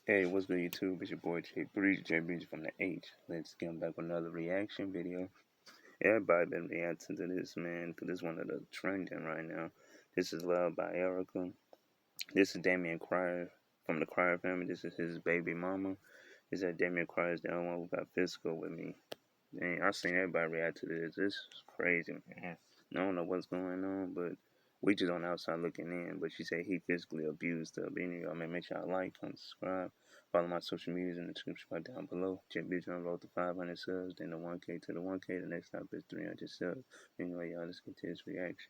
Hey, what's good YouTube? It's your boy J3, from the H. Let's get back with another reaction video. Everybody been reacting to this, man, because this one of the trending right now. This is Love by Erica. This is Damion Cryer from the Cryer family. This is his baby mama. This is Damion Cryer is the only one who got physical with me. Dang, I seen everybody react to this. This is crazy, man. I don't know what's going on, but we just on the outside looking in. But she said he physically abused her. But anyway, make sure y'all like, comment, subscribe. Follow my social medias in the description bar down below. Check on road to 500 subs, then the 1K to the 1K. The next stop is 300 subs. Anyway, y'all, let's get to this reaction.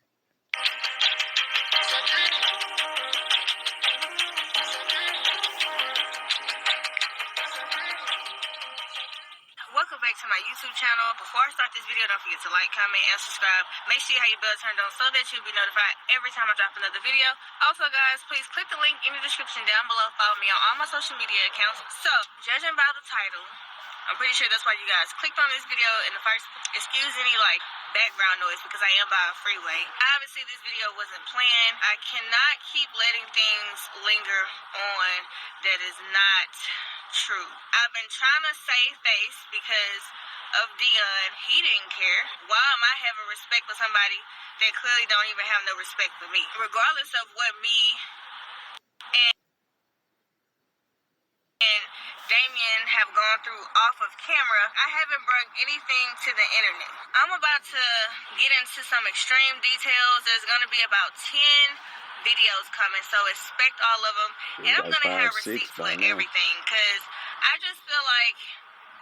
Welcome back to my YouTube channel. Before I start this video, don't forget to like, comment, and subscribe. Make sure you have your bell turned on so that you'll be notified every time I drop another video. Also, guys, please click the link in the description down below. Follow me on all my social media accounts. So, judging by the title, I'm pretty sure that's why you guys clicked on this video in the first place. Excuse any, background noise because I am by a freeway. Obviously, this video wasn't planned. I cannot keep letting things linger on that is not true. I've been trying to save face because of Dion. He didn't care. Why am I having respect for somebody that clearly don't even have no respect for me? Regardless of what me and Damion have gone through off of camera, I haven't brought anything to the internet. I'm about to get into some extreme details. There's going to be about 10 videos coming, so expect all of them. And I'm going to have receipts for everything because I just feel like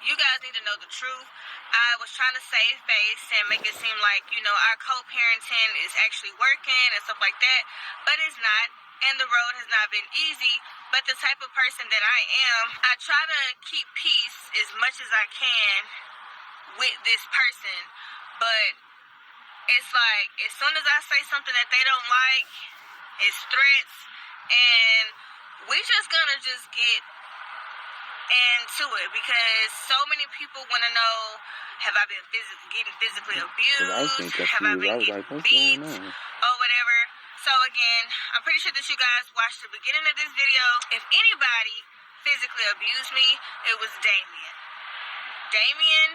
you guys need to know the truth. I was trying to save face and make it seem like, our co-parenting is actually working and stuff like that, but it's not. And the road has not been easy, but the type of person that I am, I try to keep peace as much as I can with this person, but it's like, as soon as I say something that they don't like, it's threats, and we just gonna just get into it because so many people want to know, have I been getting physically abused? Have I been getting beat or whatever? So again, I'm pretty sure that you guys watched the beginning of this video. If anybody physically abused me, it was Damion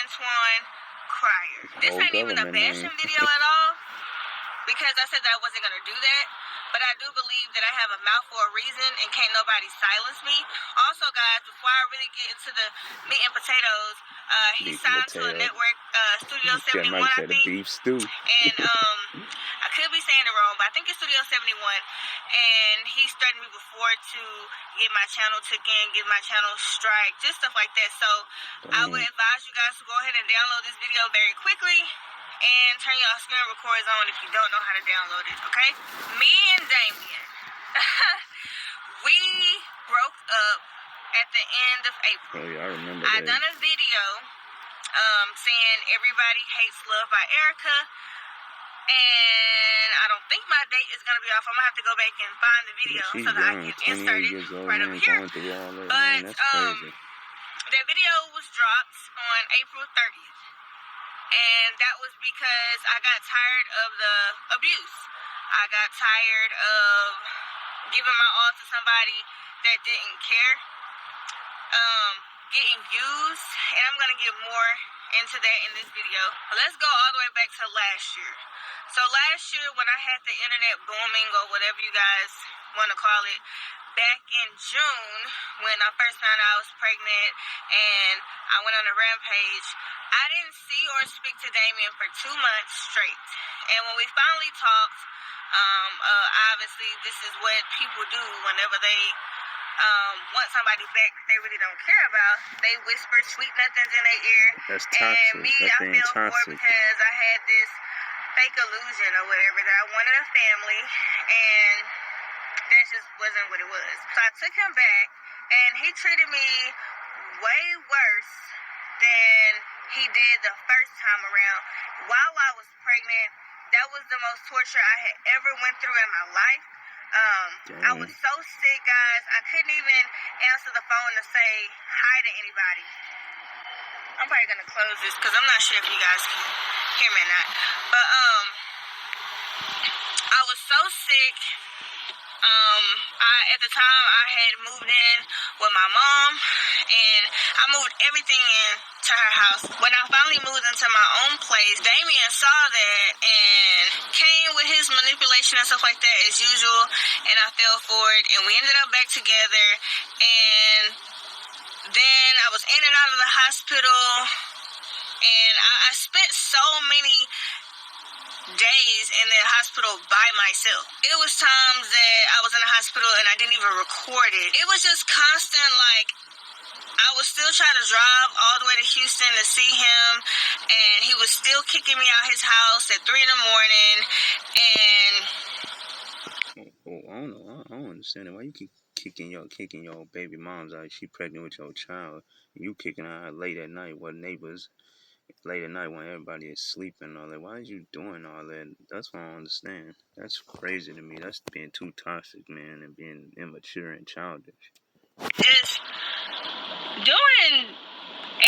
Antoine Cryer. This ain't even a bashing video at all because I said that I wasn't going to do that. But I do believe that I have a mouth for a reason and can't nobody silence me. Also, guys, before I really get into the meat and potatoes, he signed to a network, Studio 71, I think. Beef stew. And I could be saying it wrong, but I think it's Studio 71. And he's threatened me before to get my channel taken, get my channel strike, just stuff like that. So I would advise you guys to go ahead and download this video very quickly. And turn your screen recorders on if you don't know how to download it, okay? Me and Damion, we broke up at the end of April. Oh, yeah, I remember I that. done a video saying Everybody Hates Love by Erica. And I don't think my date is going to be off. I'm going to have to go back and find the video so that I can insert it right over here. But that video was dropped on April 30th. And that was because I got tired of the abuse. I got tired of giving my all to somebody that didn't care, getting used, and I'm going to get more into that in this video. Let's go all the way back to last year. So last year when I had the internet booming or whatever you guys want to call it, back in June when I first found out I was pregnant and I went on a rampage, I didn't see or speak to Damion for 2 months straight. And when we finally talked, obviously this is what people do whenever they want somebody back that they really don't care about. They whisper sweet nothings in their ear. That's toxic. And me, I fell for it because I had this fake illusion or whatever that I wanted a family, and that just wasn't what it was. So I took him back, and he treated me way worse than he did the first time around. While I was pregnant, that was the most torture I had ever went through in my life. I was so sick, guys. I couldn't even answer the phone to say hi to anybody. I'm probably gonna close this because I'm not sure if you guys can hear me or not. But I was so sick. At the time, I had moved in with my mom, and I moved everything in to her house. When I finally moved into my own place, Damion saw that and came with his manipulation and stuff like that as usual, and I fell for it, and we ended up back together, and then I was in and out of the hospital, and I spent so many days in the hospital by myself. It was times that I was in the hospital and I didn't even record it. It was just constant, like, I was still trying to drive all the way to Houston to see him, and he was still kicking me out his house at 3 in the morning, and I don't know. I don't understand it. Why you keep kicking your baby moms out? She pregnant with your child. You kicking her out late at night. What neighbors? Late at night when everybody is sleeping and all that. Why is you doing all that? That's what I don't understand. That's crazy to me. That's being too toxic, man, and being immature and childish. just doing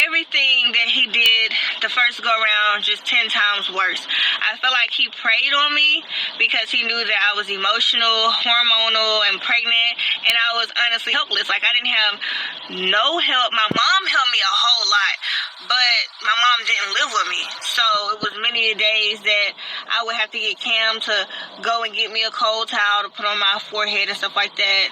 everything that he did the first go around just 10 times worse. I feel like he preyed on me because he knew that I was emotional, hormonal, and pregnant, and I was honestly helpless. Like, I didn't have no help. My mom helped me a whole lot, but my mom didn't live with me, so it was many days that I would have to get Cam to go and get me a cold towel to put on my forehead and stuff like that.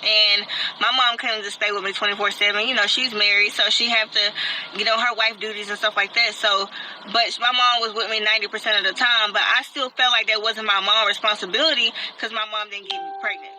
And my mom couldn't just stay with me 24/7. You know, she's married, so she have to, her wife duties and stuff like that. So, but my mom was with me 90% of the time, but I still felt like that wasn't my mom's responsibility because my mom didn't get me pregnant.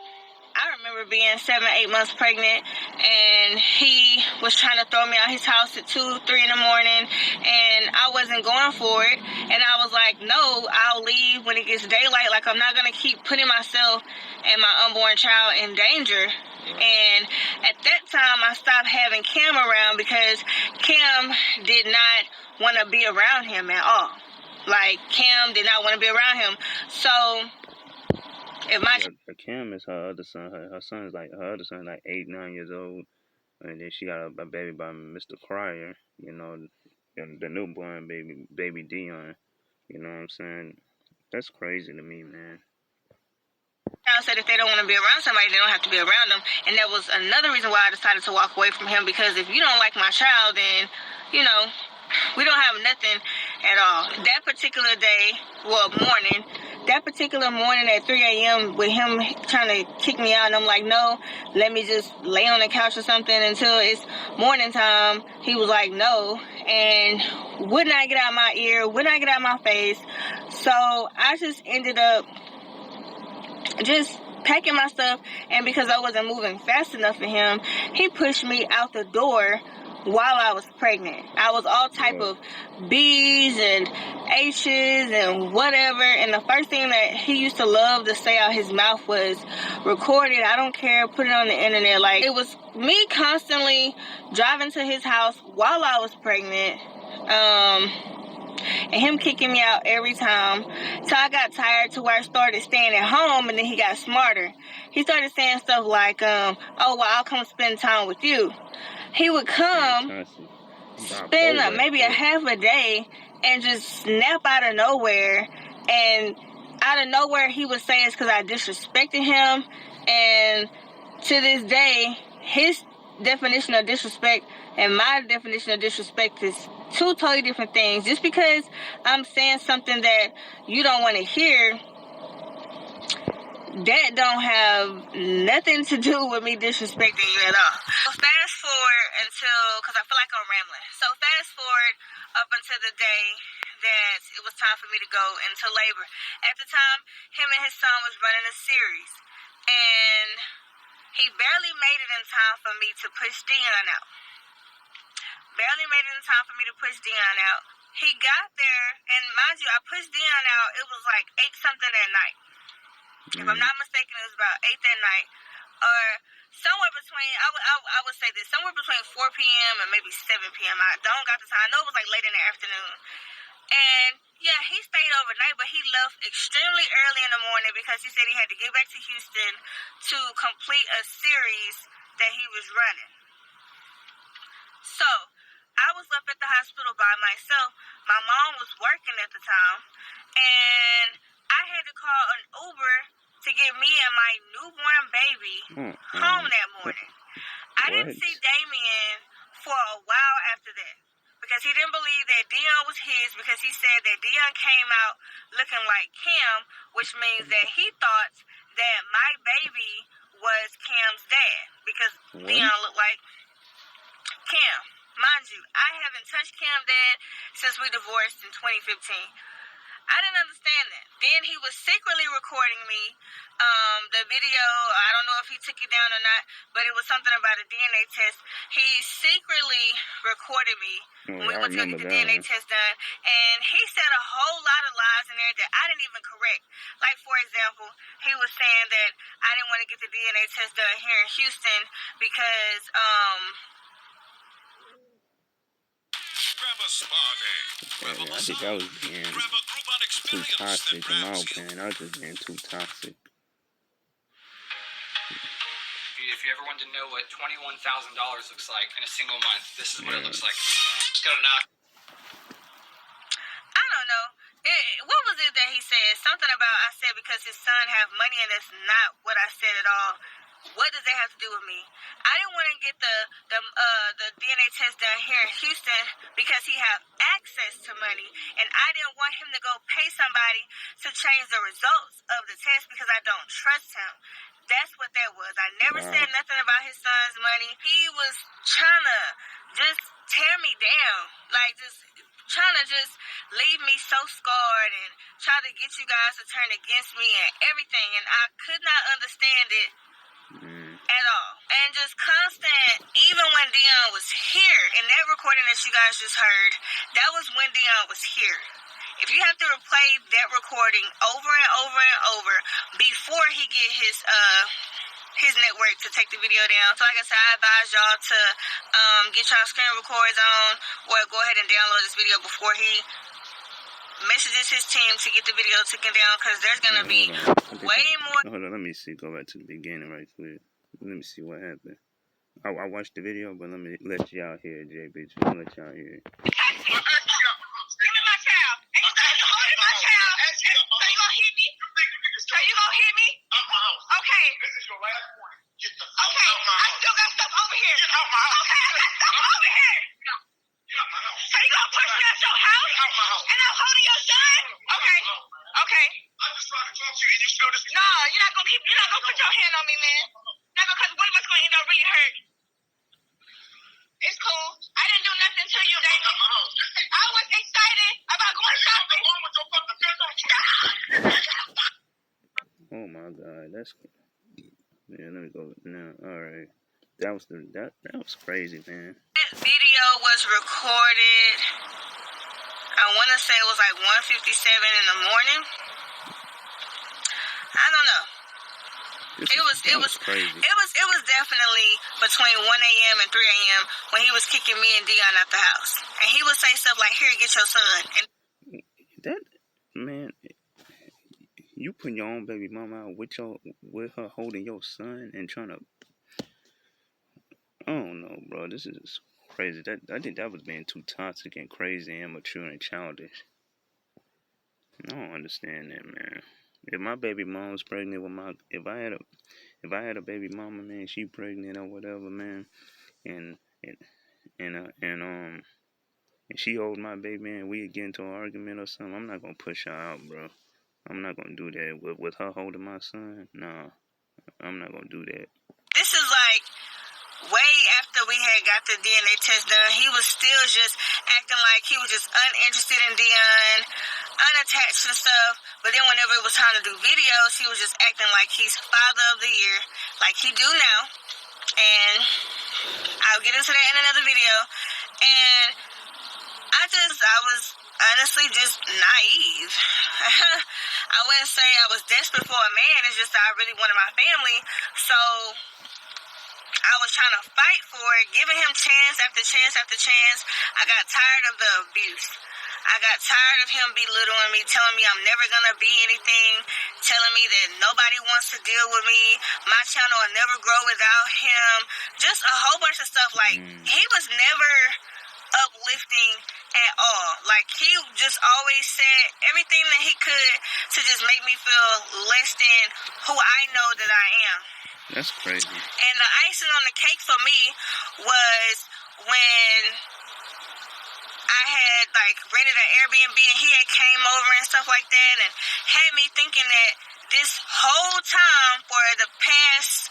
I remember being 7 or 8 months pregnant, and he was trying to throw me out his house at 2, 3 in the morning, and I wasn't going for it. And I was like, no, I'll leave when it gets daylight. Like, I'm not going to keep putting myself and my unborn child in danger. And at that time, I stopped having Cam around because Cam did not want to be around him at all. Like, Cam did not want to be around him. So if my Cam is her other son. Her son is like 8, 9 years old, and then she got a baby by Mr. Cryer. You know, the newborn baby Dion. You know what I'm saying? That's crazy to me, man. child said if they don't want to be around somebody, they don't have to be around them. And that was another reason why I decided to walk away from him, because if you don't like my child, then, we don't have nothing at all. That particular morning at 3 a.m. with him trying to kick me out, and I'm like, no, let me just lay on the couch or something until it's morning time. He was like, no, and would not get out of my ear, would not get out of my face. So I just ended up just packing my stuff, and because I wasn't moving fast enough for him, he pushed me out the door while I was pregnant. I was all type of B's and H's and whatever, and the first thing that he used to love to say out his mouth was, record it, I don't care, put it on the internet. Like, it was me constantly driving to his house while I was pregnant, and him kicking me out every time. So I got tired to where I started staying at home, and then he got smarter. He started saying stuff like, oh, well, I'll come spend time with you. He would come, spend maybe a half a day, and just snap out of nowhere. And out of nowhere, he would say it's because I disrespected him. And to this day, his definition of disrespect and my definition of disrespect is two totally different things. Just because I'm saying something that you don't want to hear, that don't have nothing to do with me disrespecting you at all. So fast forward because I feel like I'm rambling. So fast forward up until the day that it was time for me to go into labor. At the time, him and his son was running a series, and he barely made it in time for me to push Dion out. He got there, and mind you, I pushed Dion out, it was like 8 something at night. If I'm not mistaken, it was about 8 that night. Or somewhere between, I would say this, somewhere between 4 p.m. and maybe 7 p.m. I don't got the time. I know it was like late in the afternoon. And yeah, he stayed overnight, but he left extremely early in the morning because he said he had to get back to Houston to complete a series that he was running. So I was left at the hospital by myself. My mom was working at the time, and I had to call an Uber to get me and my newborn baby home that morning. I didn't see Damion for a while after that because he didn't believe that Dion was his because he said that Dion came out looking like Cam, which means that he thought that my baby was Cam's dad because Dion looked like Cam. Mind you, I haven't touched Cam dad since we divorced in 2015. I didn't understand that. Then he was secretly recording me. The video, I don't know if he took it down or not, but it was something about a DNA test. He secretly recorded me when we went to get the DNA test done. And he said a whole lot of lies in there that I didn't even correct. Like, for example, he was saying that I didn't want to get the DNA test done here in Houston because, Grab a spa day. Grab a I think I was being too toxic in my opinion. I was just being too toxic. If you ever wanted to know what $21,000 looks like in a single month, this is what it looks like. Just gotta knock. I don't know. What was it that he said? Something about I said because his son have money, and that's not what I said at all. What does that have to do with me? I didn't want to get the DNA test done here in Houston because he have access to money, and I didn't want him to go pay somebody to change the results of the test because I don't trust him. That's what that was. I never said nothing about his son's money. He was trying to just tear me down, like just trying to just leave me so scarred and try to get you guys to turn against me and everything, and I could not understand it at all. And just constant, even when Dion was here, in that recording that you guys just heard, that was when Dion was here. If you have to replay that recording over and over and over before he get his network to take the video down. So like I said, I advise y'all to get y'all screen records on or go ahead and download this video before he messages his team to get the video taken down because there's going to be way more. Hold on, let me see. Go back to the beginning right quick. Let me see what happened. I watched the video, but let me let y'all hear it, JB. Let y'all hear it. Oh my God, that's yeah. Let me go now. All right, that was crazy, man. That video was recorded. I want to say it was like 1:57 in the morning. I don't know. It was crazy. It was definitely between 1 a.m. and 3 a.m. when he was kicking me and Dion out the house, and he would say stuff like, "Here, get your son." And that man. You putting your own baby mama out with her holding your son and trying to. I don't know, bro. This is crazy. I think that was being too toxic and crazy, immature and childish. I don't understand that, man. If my baby mom's pregnant with if I had a baby mama, man, she pregnant or whatever, man, and she hold my baby and we get into an argument or something, I'm not gonna push her out, bro. I'm not gonna do that with her holding my son. Nah, I'm not gonna do that. This is like way after we had got the DNA test done. He was still just acting like he was just uninterested in Dion, unattached and stuff. But then whenever it was time to do videos, he was just acting like he's father of the year, like he do now. And I'll get into that in another video. And I was honestly just naive. I wouldn't say I was desperate for a man. It's just that I really wanted my family. So I was trying to fight for it, giving him chance after chance after chance. I got tired of the abuse. I got tired of him belittling me, telling me I'm never going to be anything, telling me that nobody wants to deal with me. My channel will never grow without him. Just a whole bunch of stuff. Like, he was never uplifting at all. Like, he just always said everything that he could to just make me feel less than who I know that I am. That's crazy. And the icing on the cake for me was when I had like rented an Airbnb and he had came over and stuff like that, and had me thinking that this whole time for the past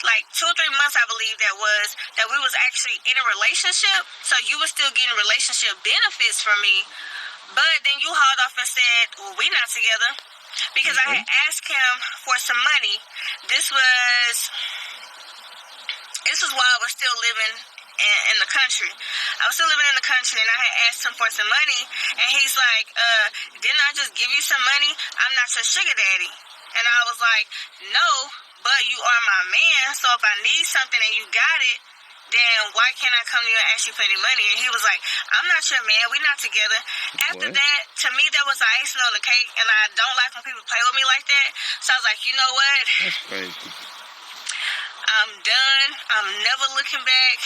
like 2 or 3 months, I believe that we was actually in a relationship. So you was still getting relationship benefits from me, but then you hauled off and said, well, we not together, because I had asked him for some money. This was while I was still living in the country. I was still living in the country, and I had asked him for some money, and he's like, didn't I just give you some money? I'm not your sugar daddy. And I was like, no, but you are my man, so if I need something and you got it, then why can't I come to you and ask you for any money? And he was like, I'm not your man, we're not together. After that, to me, that was the icing on the cake, and I don't like when people play with me like that. So I was like, you know what? That's crazy. I'm done. I'm never looking back.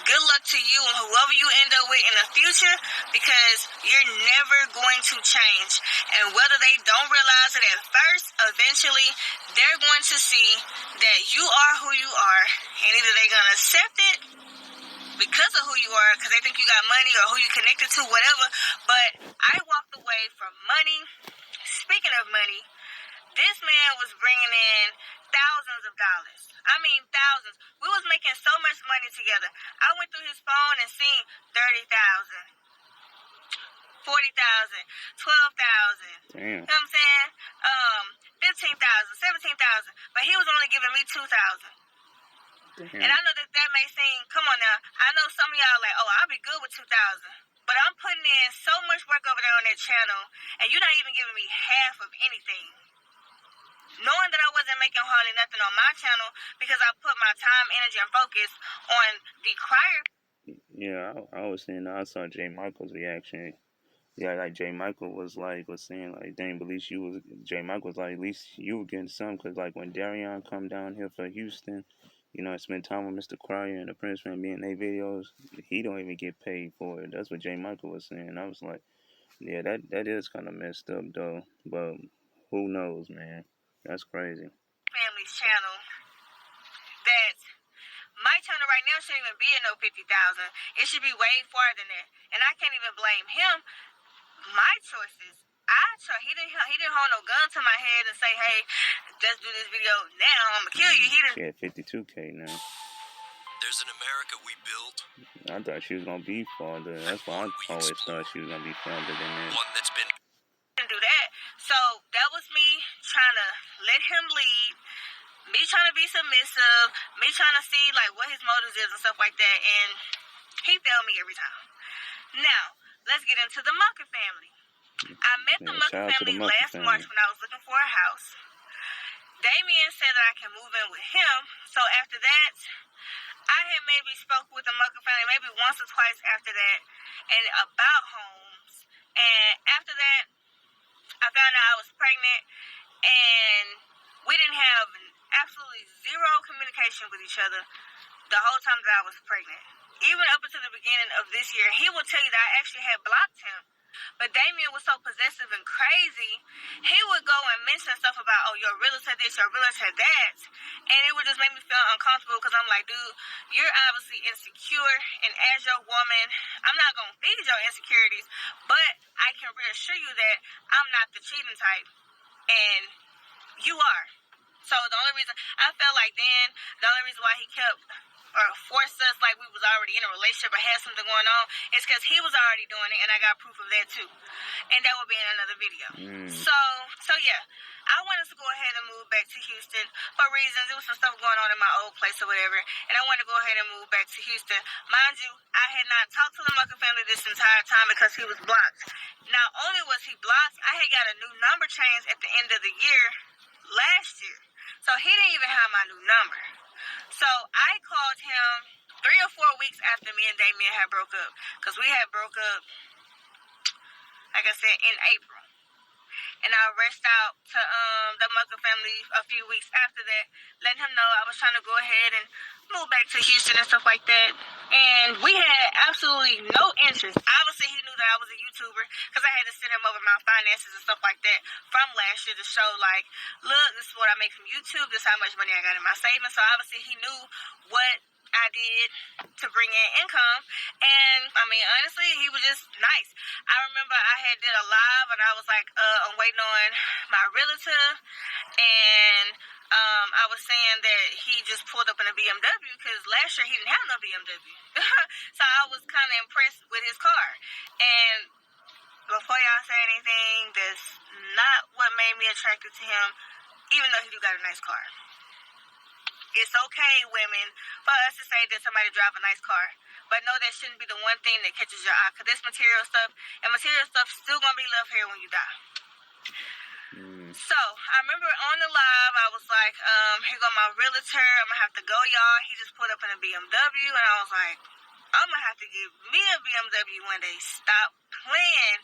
Good luck to you and whoever you end up with in the future, because you're never going to change. And whether they don't realize it at first, eventually they're going to see that you are who you are, and either they're going to accept it because of who you are, because they think you got money or who you connected to, whatever. But I walked away from money. Speaking of money, this man was bringing in thousands of dollars. I mean, thousands. We was making so much money together. I went through his phone and seen 30,000, 40,000, 12,000. Damn. You know what I'm saying? 15,000, 17,000. But he was only giving me 2,000. Damn. And I know that may seem, come on now, I know some of y'all like, oh, I'll be good with 2,000. But I'm putting in so much work over there on that channel, and you're not even giving me half of anything. Knowing that I wasn't making hardly nothing on my channel because I put my time, energy, and focus on the Cryer. Yeah, I was saying, I saw J. Michael's reaction. Yeah, like J. Michael was saying, like, dang, at least you was, J. Michael was like, at least you were getting some, because, like, when Damion come down here for Houston, you know, I spend time with Mr. Cryer and the Prince Man being in their videos, he don't even get paid for it. That's what J. Michael was saying. I was like, yeah, that is kind of messed up, though, but who knows, man. That's crazy. Family's channel. That my channel right now shouldn't even be at no 50,000. It should be way farther than that. And I can't even blame him. My choices. He didn't hold no gun to my head and say, hey, let's do this video now. I'm gonna kill you. He didn't. She had 52K now. There's an America we built. I thought she was gonna be farther. That's why I always thought she was gonna be farther than that. One that's been Do that. So that was me trying to let him lead, me trying to be submissive, me trying to see like what his motives is and stuff like that, and he failed me every time. Now, let's get into the Mucker family. I met the Mucker family last March when I was looking for a house. Damion said that I can move in with him, so after that, I had maybe spoke with the Mucker family maybe once or twice after that, and about homes, and after that, I found out I was pregnant, and we didn't have absolutely zero communication with each other the whole time that I was pregnant. Even up until the beginning of this year, he will tell you that I actually had blocked him. But Damion was so possessive and crazy, he would go and mention stuff about, oh, your realtor this, your realtor that. And it would just make me feel uncomfortable because I'm like, dude, you're obviously insecure. And as your woman, I'm not going to feed your insecurities, but I can reassure you that I'm not the cheating type. And you are. So the only reason, I felt like then, the only reason why he kept or forced us like we was already in a relationship or had something going on is because he was already doing it, and I got proof of that too. And that will be in another video. So yeah, I wanted to go ahead and move back to Houston for reasons. There was some stuff going on in my old place or whatever, and I wanted to go ahead and move back to Houston. Mind you, I had not talked to the Mucker family this entire time because he was blocked. Not only was he blocked, I had got a new number change at the end of the year last year. So he didn't even have my new number. So I called him 3 or 4 weeks after me and Damion had broke up. Because we had broke up, like I said, in April. And I reached out to the Mucker family a few weeks after that, letting him know I was trying to go ahead and move back to Houston and stuff like that. And we had absolutely no interest. Obviously, he knew that I was a YouTuber because I had to send him over my finances and stuff like that from last year to show, like, look, this is what I make from YouTube. This is how much money I got in my savings. So obviously, he knew what I did to bring in income. And I mean, honestly, he was just nice. I remember I had did a live and I was like, I'm waiting on my realtor, and I was saying that he just pulled up in a BMW because last year he didn't have no BMW. So I was kind of impressed with his car. And before y'all say anything, that's not what made me attracted to him, even though he do got a nice car. It's okay, women, for us to say that somebody drive a nice car. But no, that shouldn't be the one thing that catches your eye. Because this material stuff, and material stuff still going to be left here when you die. So, I remember on the live, I was like, here go my realtor. I'm going to have to go, y'all. He just pulled up in a BMW. And I was like, I'm going to have to give me a BMW when they stop playing.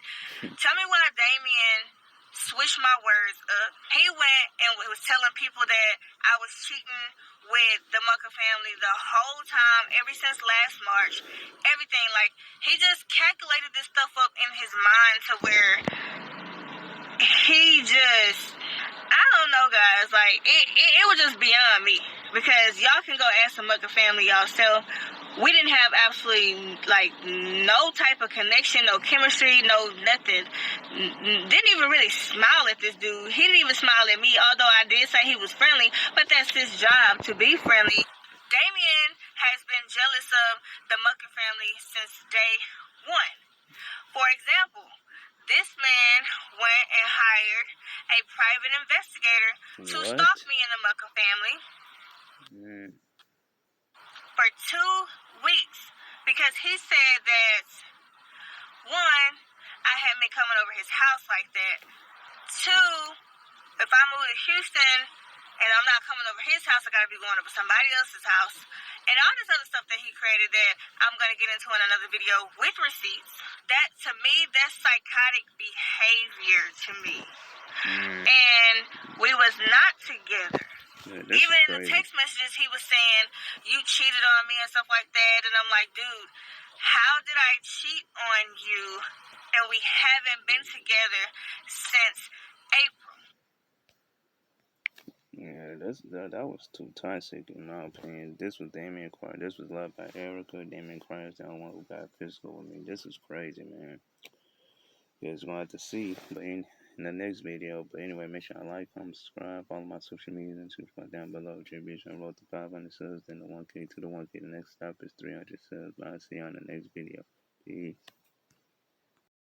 Tell me why Damion switched my words up. He went and was telling people that I was cheating with the Mucker family the whole time, ever since last March. Everything. Like, he just calculated this stuff up in his mind to where he just, I don't know, guys. Like, it was just beyond me. Because y'all can go ask the Mucker family yourself. We didn't have absolutely, like, no type of connection, no chemistry, no nothing. Didn't even really smile at this dude. He didn't even smile at me, although I did say he was friendly. But that's his job, to be friendly. Damion has been jealous of the Mucker family since day one. For example, this man went and hired a private investigator to stalk me and the Mucker family for 2 weeks because he said that, one, I had been coming over his house like that. Two, if I move to Houston and I'm not coming over his house, I gotta be going over somebody else's house. And all this other stuff that he created that I'm gonna get into in another video with receipts. That, to me, that's psychotic behavior to me. And we was not together. Yeah, even in the crazy. text messages, he was saying, you cheated on me and stuff like that. And I'm like, dude, how did I cheat on you? And we haven't been together since April. Yeah, that was too toxic in my opinion. This was Damion Cryer. This was Love by Erica. Damion Cryer is the only one who got physical with me. This is crazy, man. You guys gonna have to see, but in the next video. But anyway, make sure I like, comment, subscribe, follow my social media, and subscribe down below. JB road to 500 subs, then the 1K to the 1K. The next stop is 300 subs. But I'll see you on the next video. Peace.